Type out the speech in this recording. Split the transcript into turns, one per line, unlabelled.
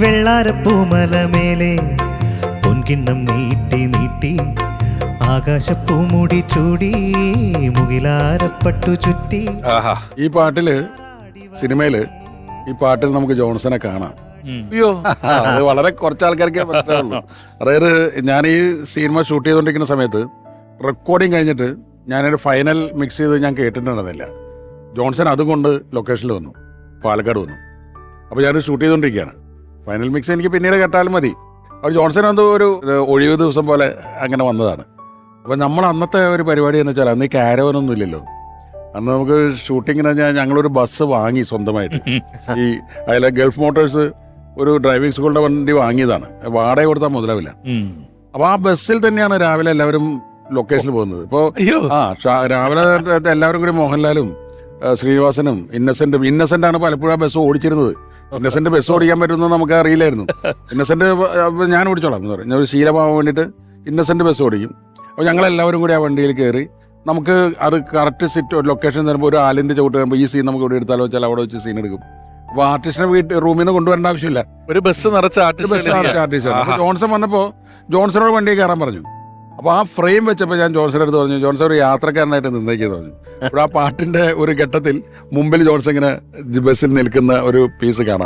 വെള്ളാരപ്പൂമലമേലെ പൊൻകിണ്ണം നീട്ടി നീട്ടി ആകാശപ്പൂമുടി ചൂടി മുകിലാരപ്പട്ടു ചുറ്റി.
ഈ പാട്ടില് സിനിമയില് ഈ പാട്ടിൽ നമുക്ക് ജോൺസനെ കാണാം.
അയ്യോ,
അത് വളരെ കുറച്ച് ആൾക്കാർക്കേ മനസ്സിലാവുള്ളൂ. അതായത് ഞാൻ ഈ സിനിമ ഷൂട്ട് ചെയ്തുകൊണ്ടിരിക്കുന്ന സമയത്ത് റെക്കോർഡിങ് കഴിഞ്ഞിട്ട് ഞാനൊരു ഫൈനൽ മിക്സ് ചെയ്ത് ഞാൻ കേട്ടിട്ടുണ്ടായിരുന്നില്ല. ജോൺസൺ അതുകൊണ്ട് ലൊക്കേഷനിൽ വന്നു, പാലക്കാട് വന്നു. അപ്പോൾ ഞാൻ ഷൂട്ട് ചെയ്തുകൊണ്ടിരിക്കുകയാണ്. ഫൈനൽ മിക്സ് എനിക്ക് പിന്നീട് കേട്ടാലും മതി. അപ്പോൾ ജോൺസൺ എന്തോ ഒരു ഒഴിവ് ദിവസം പോലെ അങ്ങനെ വന്നതാണ്. അപ്പോൾ നമ്മൾ അന്നത്തെ ഒരു പരിപാടി എന്ന് വെച്ചാൽ അന്ന് ഈ കാരവനൊന്നും ഇല്ലല്ലോ. അന്ന് നമുക്ക് ഷൂട്ടിങ്ങിന് ഞങ്ങളൊരു ബസ് വാങ്ങി സ്വന്തമായിട്ട്. ഈ അതിലെ ഗൾഫ് മോട്ടോഴ്സ് ഒരു ഡ്രൈവിംഗ് സ്കൂളിൻ്റെ വണ്ടി വാങ്ങിയതാണ്. വാടക കൊടുത്താൽ മുതലാവില്ല. അപ്പോൾ ആ ബസ്സിൽ തന്നെയാണ് രാവിലെ എല്ലാവരും ലൊക്കേഷനിൽ പോകുന്നത്. ഇപ്പോൾ രാവിലെ എല്ലാവരും കൂടി മോഹൻലാലും ശ്രീനിവാസനും ഇന്നസെന്റാണ് പലപ്പോഴും ആ ബസ് ഓടിച്ചിരുന്നത്. ഇന്നസെന്റ് ബസ് ഓടിക്കാൻ പറ്റുമെന്ന് നമുക്ക് അറിയില്ലായിരുന്നു. ഇന്നസെന്റ് ഞാൻ ഓടിച്ചോളാം എന്ന് പറയും. ഞാൻ ഒരു ശീലമാവാൻ വേണ്ടിയിട്ട് ഇന്നസെന്റ് ബസ് ഓടിക്കും. അപ്പോൾ ഞങ്ങളെല്ലാവരും കൂടി ആ വണ്ടിയിൽ കയറി നമുക്ക് അത് കറക്റ്റ് ലൊക്കേഷൻ തരുമ്പോൾ ഒരു ആലിന്റെ ചവിട്ട് വരുമ്പോൾ ഈ സീൻ നമുക്ക് ഇവിടെ എടുത്താലോ വെച്ചാൽ അവിടെ വെച്ച് സീൻ എടുക്കും. അപ്പോൾ ആർട്ടിസ്റ്റിനെ റൂമിൽ നിന്ന് കൊണ്ടുവരേണ്ട ആവശ്യമില്ല.
ഒരു ബസ് നിറച്ച
ആർട്ടിസ്റ്റാണ്. അപ്പോൾ ജോൺസൺ വന്നപ്പോൾ ജോൺസണോട് വണ്ടിയിൽ കയറാൻ പറഞ്ഞു. അപ്പോൾ ആ ഫ്രെയിം വെച്ചപ്പോൾ ഞാൻ ജോൺസൺ അടുത്ത് പറഞ്ഞു, ജോൺസൺ ഒരു യാത്രക്കാരനായിട്ട് നിന്നേക്കെന്ന് പറഞ്ഞു. അപ്പോൾ ആ പാട്ടിന്റെ ഒരു ഘട്ടത്തിൽ മുമ്പിൽ ജോൺസൺ ഇങ്ങനെ ബസ്സിൽ നിൽക്കുന്ന ഒരു പീസ് കാണാം.